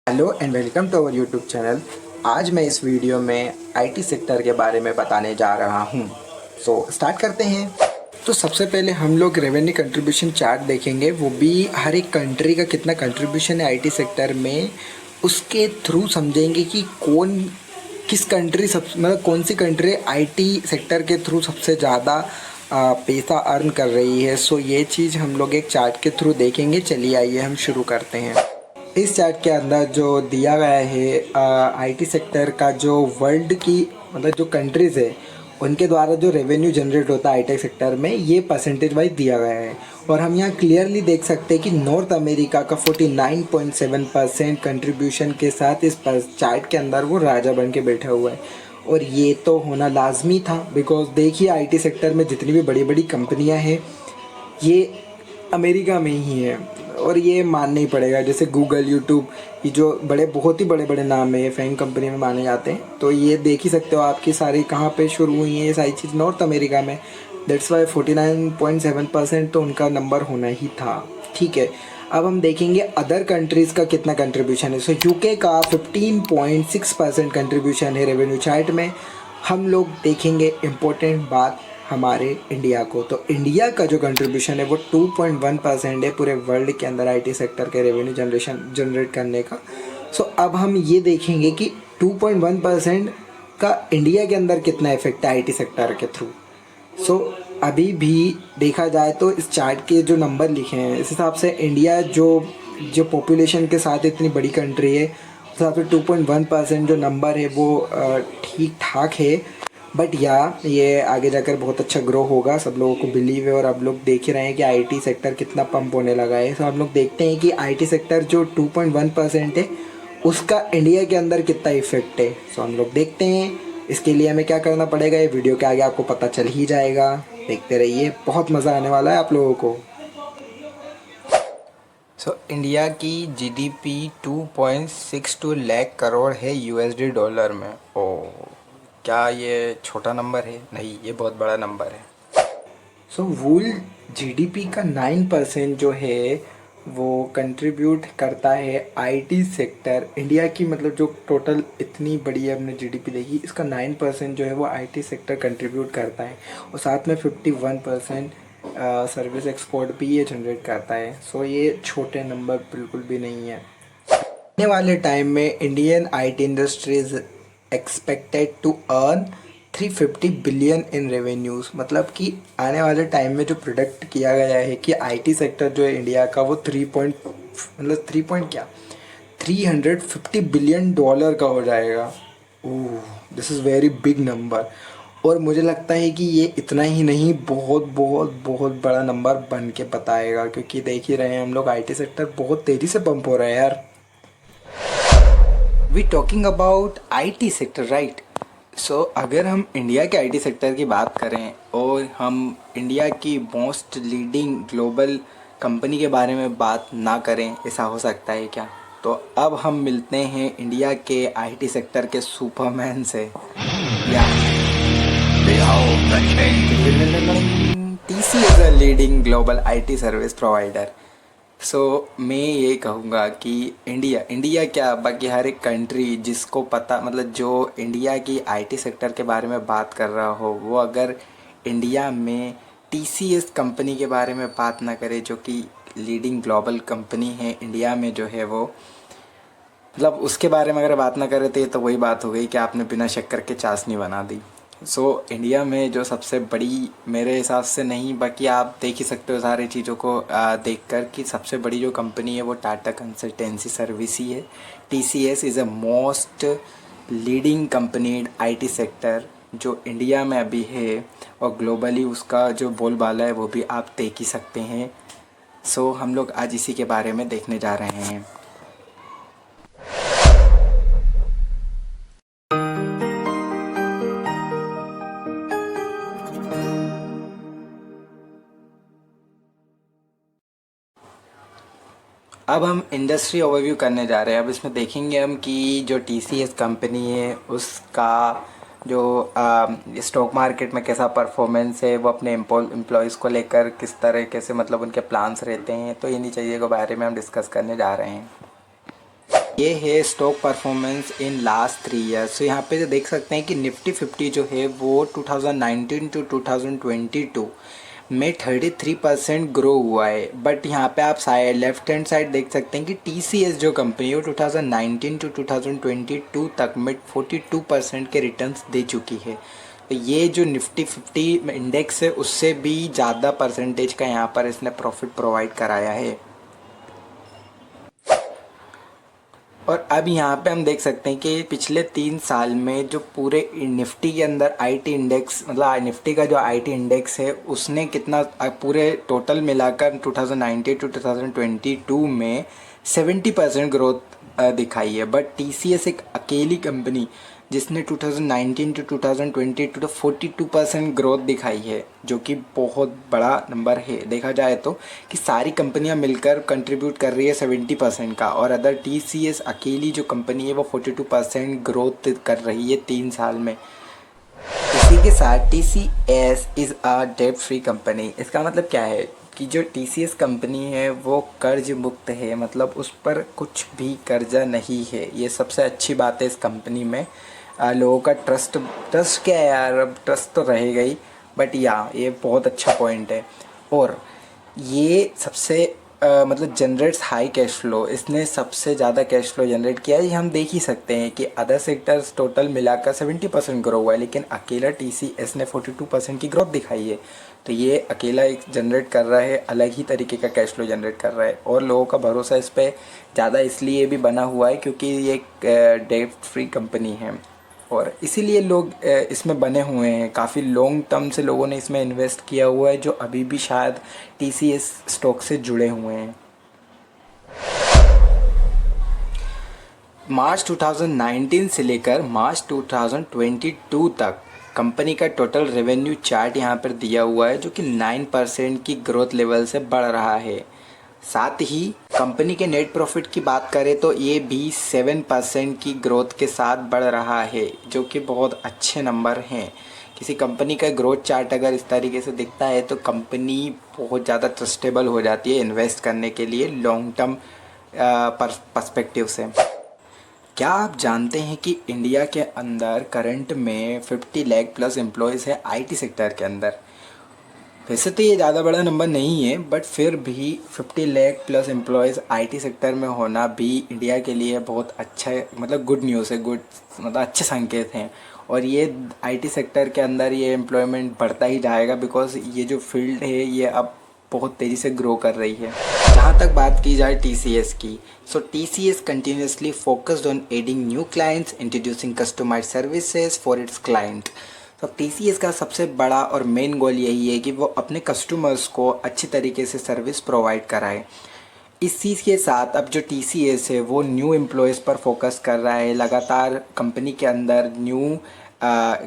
Hello and welcome to our YouTube channel. आज मैं इस वीडियो में आईटी सेक्टर के बारे में बताने जा रहा हूं। स्टार्ट करते हैं। तो सबसे पहले हम लोग रेवेन्यू कंट्रीब्यूशन चार्ट देखेंगे, वो भी हर एक कंट्री का कितना कंट्रीब्यूशन है आईटी सेक्टर में। उसके थ्रू समझेंगे कि किस कंट्री मतलब कौन सी कंट्री आईटी सेक्टर के थ्रू सबसे ज़्यादा पैसा अर्न कर रही है। ये चीज़ हम लोग एक चार्ट के थ्रू देखेंगे। चलिए आइए हम शुरू करते हैं। इस चार्ट के अंदर जो दिया गया है आईटी सेक्टर का, जो वर्ल्ड की मतलब जो कंट्रीज़ है उनके द्वारा जो रेवेन्यू जनरेट होता है आईटी सेक्टर में, ये परसेंटेज वाइज दिया गया है। और हम यहाँ क्लियरली देख सकते हैं कि नॉर्थ अमेरिका का 49.7% कंट्रीब्यूशन के साथ इस चार्ट के अंदर वो राजा बन के बैठा हुआ है। और ये तो होना लाजमी था, बिकॉज देखिए आईटी सेक्टर में जितनी भी बड़ी बड़ी कंपनियां हैं ये अमेरिका में ही है। और ये मानना ही पड़ेगा, जैसे गूगल, यूट्यूब, ये जो बहुत ही बड़े बड़े नाम है, फैंग कंपनी में माने जाते हैं। तो ये देख ही सकते हो आपकी सारी कहाँ पे शुरू हुई है, ये सारी चीज़ नॉर्थ अमेरिका में। दैट्स वाई 49.7% तो उनका नंबर होना ही था। ठीक है, अब हम देखेंगे अदर कंट्रीज़ का कितना कंट्रीब्यूशन है। यूके का 15.6% कंट्रीब्यूशन है रेवेन्यू चार्ट में। हम लोग देखेंगे इम्पोर्टेंट बात हमारे इंडिया को। तो इंडिया का जो कंट्रीब्यूशन है वो 2.1% है पूरे वर्ल्ड के अंदर आईटी सेक्टर के रेवेन्यू जनरेट करने का। अब हम ये देखेंगे कि 2.1% का इंडिया के अंदर कितना इफेक्ट है आईटी सेक्टर के थ्रू। अभी भी देखा जाए तो इस चार्ट के जो नंबर लिखे हैं, इस हिसाब से इंडिया जो जो पॉपुलेशन के साथ इतनी बड़ी कंट्री है, उस हिसाब से 2.1% जो नंबर है वो ठीक ठाक है। बट ये आगे जाकर बहुत अच्छा ग्रो होगा, सब लोगों को बिलीव है। और अब लोग देख ही रहे हैं कि आईटी सेक्टर कितना पंप होने लगा है। हम लोग देखते हैं कि आईटी सेक्टर जो 2.1% है उसका इंडिया के अंदर कितना इफेक्ट है। हम लोग देखते हैं इसके लिए हमें क्या करना पड़ेगा। ये वीडियो के आगे आपको पता चल ही जाएगा, देखते रहिए, बहुत मज़ा आने वाला है आप लोगों को। इंडिया की जीडीपी 2.62 लाख करोड़ है यूएसडी डॉलर में। क्या ये छोटा नंबर है? नहीं, ये बहुत बड़ा नंबर है। वूल जीडीपी का 9% जो है वो कंट्रीब्यूट करता है आईटी सेक्टर। इंडिया की मतलब जो टोटल इतनी बड़ी है हमने जीडीपी देखी, इसका 9% जो है वो आईटी सेक्टर कंट्रीब्यूट करता है। और साथ में 51% सर्विस एक्सपोर्ट भी ये जनरेट करता है। ये छोटे नंबर बिल्कुल भी नहीं है। आने वाले टाइम में Indian IT industries expected to earn 350 billion in revenues. मतलब कि आने वाले टाइम में जो प्रोडक्ट किया गया है कि आईटी सेक्टर जो है इंडिया का वो 350 बिलियन डॉलर का हो जाएगा। Oh, this is very big number. और मुझे लगता है कि ये इतना ही नहीं, बहुत बहुत बहुत बड़ा नंबर बन के बताएगा, क्योंकि देख ही रहे हैं हम लोग आईटी सेक्टर बहुत तेज़ी से पंप हो रहा है यार। We talking about IT sector, right? अगर हम इंडिया के आईटी सेक्टर की बात करें और हम इंडिया की मोस्ट लीडिंग ग्लोबल कंपनी के बारे में बात ना करें, ऐसा हो सकता है क्या? तो अब हम मिलते हैं इंडिया के आईटी सेक्टर के सुपरमैन से। या TCS a leading global IT service provider. मैं ये कहूँगा कि इंडिया क्या, बाकी हर एक कंट्री जिसको पता, मतलब जो इंडिया की आईटी सेक्टर के बारे में बात कर रहा हो, वो अगर इंडिया में TCS कंपनी के बारे में बात ना करे, जो कि लीडिंग ग्लोबल कंपनी है इंडिया में जो है, वो मतलब उसके बारे में अगर बात ना करे तो वही बात हो गई कि आपने बिना शक्कर के चाशनी बना दी। इंडिया में जो सबसे बड़ी, मेरे हिसाब से नहीं, बाकी आप देख ही सकते हो सारी चीज़ों को देखकर, कि सबसे बड़ी जो कंपनी है वो टाटा कंसल्टेंसी सर्विस ही है। TCS is a most leading company in IT sector जो इंडिया में अभी है, और ग्लोबली उसका जो बोलबाला है वो भी आप देख ही सकते हैं। हम लोग आज इसी के बारे में देखने जा रहे हैं। अब हम इंडस्ट्री ओवरव्यू करने जा रहे हैं। अब इसमें देखेंगे हम कि जो TCS कंपनी है उसका जो स्टॉक मार्केट में कैसा परफॉर्मेंस है, वो अपने एम्प्लॉयज़ को लेकर किस तरीके से मतलब उनके प्लान्स रहते हैं। तो इन्हीं चीज़ों के बारे में हम डिस्कस करने जा रहे हैं। ये है stock performance in last 3 years. तो यहाँ पे जो देख सकते हैं कि निफ्टी 50 जो है वो 2019 टू 2022 में 33% ग्रो हुआ है। बट यहाँ पे आप साइड लेफ्ट हैंड साइड देख सकते हैं कि TCS जो कंपनी है वो 2019 टू 2022 तक में 42% के रिटर्न्स दे चुकी है। तो ये जो निफ्टी 50 इंडेक्स है उससे भी ज़्यादा परसेंटेज का यहाँ पर इसने प्रॉफिट प्रोवाइड कराया है। और अब यहाँ पे हम देख सकते हैं कि पिछले 3 साल में जो पूरे निफ्टी के अंदर आईटी इंडेक्स, मतलब निफ्टी का जो आईटी इंडेक्स है उसने कितना पूरे टोटल मिलाकर 2019 टू 2022 में 70% ग्रोथ दिखाई है। बट TCS एक अकेली कंपनी जिसने 2019 टू 2022 तो 42% ग्रोथ दिखाई है, जो कि बहुत बड़ा नंबर है देखा जाए तो, कि सारी कंपनियां मिलकर कंट्रीब्यूट कर रही है 70% का, और अदर TCS अकेली जो कंपनी है वो 42% ग्रोथ कर रही है 3 साल में। इसी के साथ TCS is a debt free company. इसका मतलब क्या है कि जो TCS कंपनी है वो कर्ज मुक्त है, मतलब उस पर कुछ भी कर्जा नहीं है। ये सबसे अच्छी बात है इस कंपनी में। लोगों का ट्रस्ट, ट्रस्ट क्या है यार, अब ट्रस्ट तो रहेगा ही, बट ये बहुत अच्छा पॉइंट है। और ये सबसे मतलब जनरेट्स हाई कैश फ्लो, इसने सबसे ज़्यादा कैश फ्लो जनरेट किया है। ये हम देख ही सकते हैं कि अदर सेक्टर्स टोटल मिलाकर 70% ग्रो हुआ है, लेकिन अकेला TCS ने 42% की ग्रोथ दिखाई है। तो ये अकेला एक जनरेट कर रहा है, अलग ही तरीके का कैश फ्लो जनरेट कर रहा है, और लोगों का भरोसा इस पर ज़्यादा इसलिए भी बना हुआ है क्योंकि ये एक डेट फ्री कंपनी है, और इसीलिए लोग इसमें बने हुए हैं। काफ़ी लॉन्ग टर्म से लोगों ने इसमें इन्वेस्ट किया हुआ है, जो अभी भी शायद TCS स्टॉक से जुड़े हुए हैं। मार्च 2019 से लेकर मार्च 2022 तक कंपनी का टोटल रेवेन्यू चार्ट यहाँ पर दिया हुआ है, जो कि 9% की ग्रोथ लेवल से बढ़ रहा है। साथ ही कंपनी के नेट प्रॉफिट की बात करें तो ये भी 7% की ग्रोथ के साथ बढ़ रहा है, जो कि बहुत अच्छे नंबर हैं। किसी कंपनी का ग्रोथ चार्ट अगर इस तरीके से दिखता है तो कंपनी बहुत ज़्यादा ट्रस्टेबल हो जाती है इन्वेस्ट करने के लिए लॉन्ग टर्म पर्सपेक्टिव से। क्या आप जानते हैं कि इंडिया के अंदर करंट में 50 लाख प्लस एम्प्लॉयज़ है आईटी सेक्टर के अंदर। वैसे तो ये ज़्यादा बड़ा नंबर नहीं है, बट फिर भी 50 lakh plus employees IT sector में होना भी इंडिया के लिए बहुत अच्छा है, मतलब गुड न्यूज़ है, गुड मतलब अच्छे संकेत हैं। और ये आईटी सेक्टर के अंदर ये एम्प्लॉयमेंट बढ़ता ही जाएगा, बिकॉज ये जो फील्ड है ये अब बहुत तेज़ी से ग्रो कर रही है। जहाँ तक बात की जाए TCS की, so TCS continuously focused on adding new clients, introducing customised services for its client. तो TCS का सबसे बड़ा और मेन गोल यही है कि वो अपने कस्टमर्स को अच्छी तरीके से सर्विस प्रोवाइड कराए। इस चीज़ के साथ अब जो TCS है वो न्यू एम्प्लॉयज़ पर फोकस कर रहा है। लगातार कंपनी के अंदर न्यू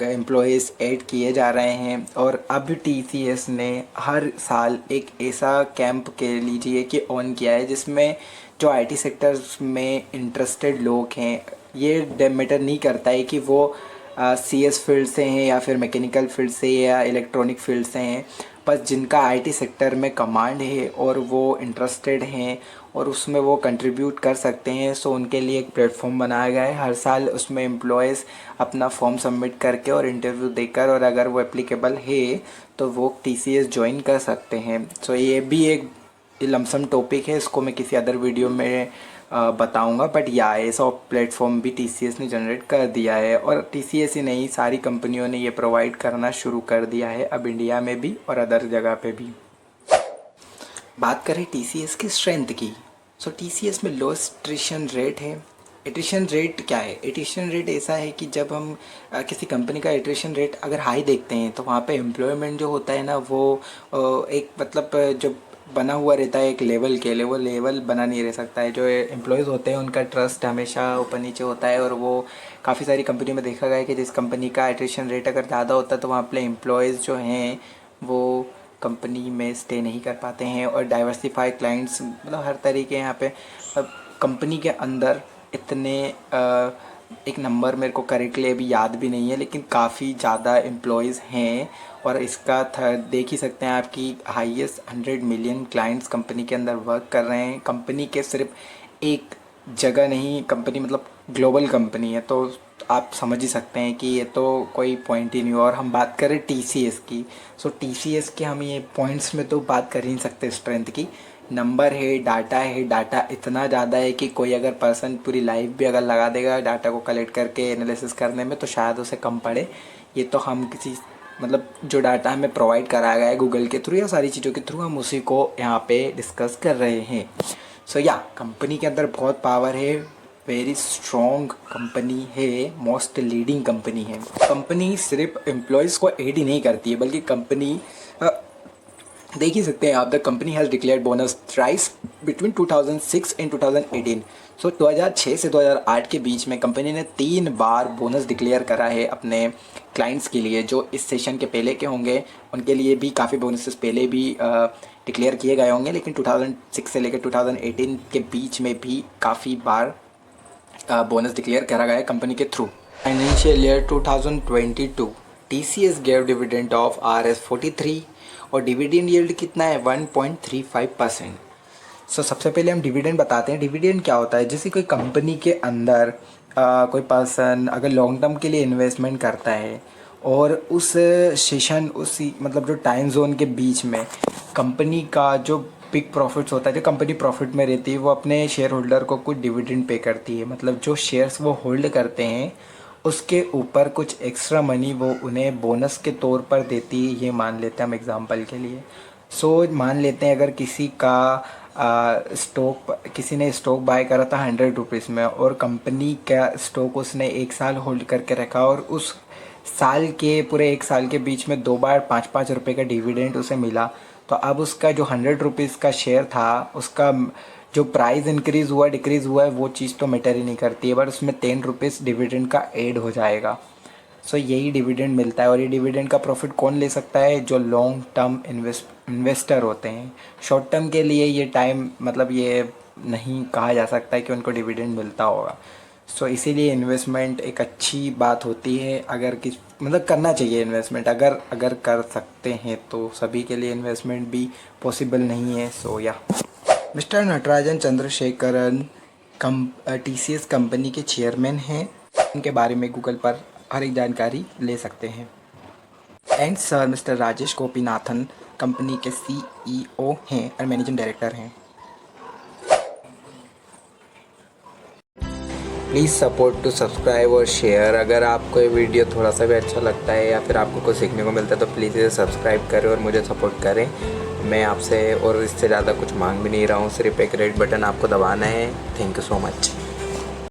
एम्प्लॉयज़ ऐड किए जा रहे हैं, और अब TCS ने हर साल एक ऐसा कैंप के लीजिए कि ऑन किया है जिसमें जो आईटी सेक्टर्स में इंटरेस्टेड लोग हैं, ये मैटर नहीं करता है कि वो CS फील्ड से हैं या फिर मैकेनिकल फील्ड से या इलेक्ट्रॉनिक फील्ड से हैं, बस जिनका आईटी सेक्टर में कमांड है और वो इंटरेस्टेड हैं और उसमें वो कंट्रीब्यूट कर सकते हैं, सो उनके लिए एक प्लेटफॉर्म बनाया गया है। हर साल उसमें एम्प्लॉयज़ अपना फॉर्म सबमिट करके और इंटरव्यू देकर, और अगर वो एप्लीकेबल है तो वो TCS ज्वाइन कर सकते हैं। सो ये भी एक लमसम टॉपिक है, इसको मैं किसी अदर वीडियो में बताऊंगा, बट ऐसा प्लेटफॉर्म भी TCS ने जनरेट कर दिया है, और TCS ही नहीं सारी कंपनियों ने ये प्रोवाइड करना शुरू कर दिया है अब इंडिया में भी और अदर जगह पे भी। बात करें TCS की स्ट्रेंथ की, सो TCS में लो एट्रिशन रेट है। एट्रिशन रेट क्या है? एट्रिशन रेट ऐसा है कि जब हम किसी कंपनी का एट्रिशन रेट अगर हाई देखते हैं तो वहाँ पे एम्प्लॉयमेंट जो होता है ना वो एक मतलब जो बना हुआ रहता है एक लेवल के लिए, वो लेवल बना नहीं रह सकता है। जो एम्प्लॉयज़ होते हैं उनका ट्रस्ट हमेशा ऊपर नीचे होता है, और वो काफ़ी सारी कंपनियों में देखा गया है कि जिस कंपनी का एट्रिशन रेट अगर ज़्यादा होता है तो वहाँ पे एम्प्लॉयज़ जो हैं वो कंपनी में स्टे नहीं कर पाते हैं। और डाइवर्सिफाई क्लाइंट्स, मतलब हर तरीके यहाँ पे कंपनी के अंदर इतने एक नंबर मेरे को करेक्टली अभी याद भी नहीं है, लेकिन काफ़ी ज़्यादा एम्प्लॉयज़ हैं, और इसका देख ही सकते हैं आपकी हाईएस्ट 100 मिलियन क्लाइंट्स कंपनी के अंदर वर्क कर रहे हैं। कंपनी के सिर्फ एक जगह नहीं, कंपनी मतलब ग्लोबल कंपनी है, तो आप समझ ही सकते हैं कि ये तो कोई पॉइंट ही नहीं हुआ। और हम बात करें टीसीएस की, सो टीसीएस के हम ये पॉइंट्स में तो बात कर ही नहीं सकते स्ट्रेंथ की। नंबर है, डाटा इतना ज़्यादा है कि कोई अगर पर्सन पूरी लाइफ भी अगर लगा देगा डाटा को कलेक्ट करके एनालिसिस करने में तो शायद उसे कम पड़े। ये तो हम किसी मतलब जो डाटा हमें प्रोवाइड कराया गया है गूगल के थ्रू या सारी चीज़ों के थ्रू, हम उसी को यहाँ पे डिस्कस कर रहे हैं। सो या कंपनी के अंदर बहुत पावर है, वेरी स्ट्रॉन्ग कंपनी है, मोस्ट लीडिंग कंपनी है। कंपनी सिर्फ एम्प्लॉयज़ को एड ही नहीं करती है बल्कि कंपनी देख ही सकते हैं आप, the company has declared bonus thrice between 2006 and 2018। सो 2006 से 2008 के बीच में कंपनी ने 3 बार बोनस डिक्लेयर करा है अपने क्लाइंट्स के लिए। जो इस सेशन के पहले के होंगे उनके लिए भी काफ़ी बोनसेस पहले भी डिक्लेयर किए गए होंगे, लेकिन 2006 से लेकर 2018 के बीच में भी काफ़ी बार बोनस डिक्लेयर करा गया है कंपनी के through. Financial year 2022 TCS gave dividend of Rs43 और डिविडेंड यील्ड कितना है 1.35%। सो सबसे पहले हम डिविडेंड बताते हैं। डिविडेंड क्या होता है, जैसे कोई कंपनी के अंदर कोई पर्सन अगर लॉन्ग टर्म के लिए इन्वेस्टमेंट करता है और उस सेशन उस मतलब जो टाइम जोन के बीच में कंपनी का जो बिग प्रॉफिट्स होता है, जो कंपनी प्रॉफिट में रहती है, वो अपने शेयर होल्डर को कुछ डिविडेंड पे करती है। मतलब जो शेयर्स वो होल्ड करते हैं उसके ऊपर कुछ एक्स्ट्रा मनी वो उन्हें बोनस के तौर पर देती है। ये मान लेते हैं हम एग्जांपल के लिए। सो मान लेते हैं अगर किसी का किसी ने स्टॉक बाय करा था 100 रुपीज़ में और कंपनी का स्टॉक उसने 1 साल होल्ड करके रखा और उस साल के पूरे 1 साल के बीच में 2 बार 5-5 रुपये का डिविडेंड उसे मिला, तो अब उसका जो 100 रुपीज़ का शेयर था उसका जो प्राइस इंक्रीज़ हुआ डिक्रीज़ हुआ है वो चीज़ तो मैटर ही नहीं करती है, बट उसमें 10 रुपीज़ डिविडेंड का ऐड हो जाएगा। सो यही डिविडेंड मिलता है। और ये डिविडेंड का प्रॉफिट कौन ले सकता है, जो लॉन्ग टर्म इन्वेस्टर होते हैं। शॉर्ट टर्म के लिए ये टाइम मतलब ये नहीं कहा जा सकता है कि उनको डिविडेंड मिलता होगा। सो इसीलिए इन्वेस्टमेंट एक अच्छी बात होती है। अगर किस मतलब करना चाहिए इन्वेस्टमेंट, अगर कर सकते हैं तो। सभी के लिए इन्वेस्टमेंट भी पॉसिबल नहीं है। सो या mister Natarajan Chandrasekaran TCS company के चेयरमैन हैं। उनके बारे में गूगल पर हर एक जानकारी ले सकते हैं। And sir mister Rajesh Gopinathan company के CEO हैं और मैनेजिंग डायरेक्टर हैं। प्लीज़ सपोर्ट टू सब्सक्राइब और शेयर। अगर आपको ये वीडियो थोड़ा सा भी अच्छा लगता है या फिर आपको कुछ सीखने को मिलता है तो प्लीज़ इसे सब्सक्राइब करें और मुझे सपोर्ट करें। मैं आपसे और इससे ज़्यादा कुछ मांग भी नहीं रहा हूँ, सिर्फ एक रेड बटन आपको दबाना है। Thank you so much.